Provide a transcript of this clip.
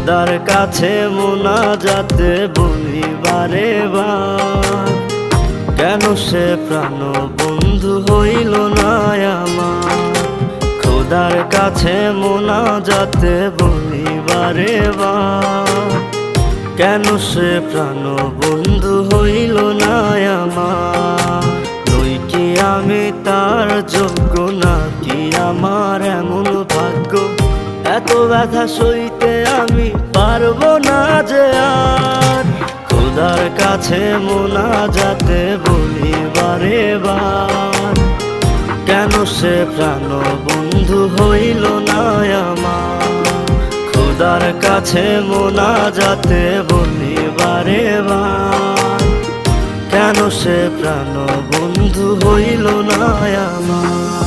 খোদার কাছে মোনাজাতে বলি বারে বার, কেন সে প্রাণ বন্ধু হইল না আমার। খোদার কাছে মোনাজাতে বলি বারে বার, কেন সে প্রাণ বন্ধু হইল না আমার। নই কি আমি তার যোগ্য, নাকি আমার এমন ভাগ্য, এত ব্যথা সইতে আমি পারবো না যে আর। খোদার কাছে মোনাজাতে বলি বারে বার, কেন সে প্রাণ বন্ধু হইল না আমার। খোদার কাছে মোনাজাতে বলি বারে বার, কেন সে প্রাণ বন্ধু হইল না আমার।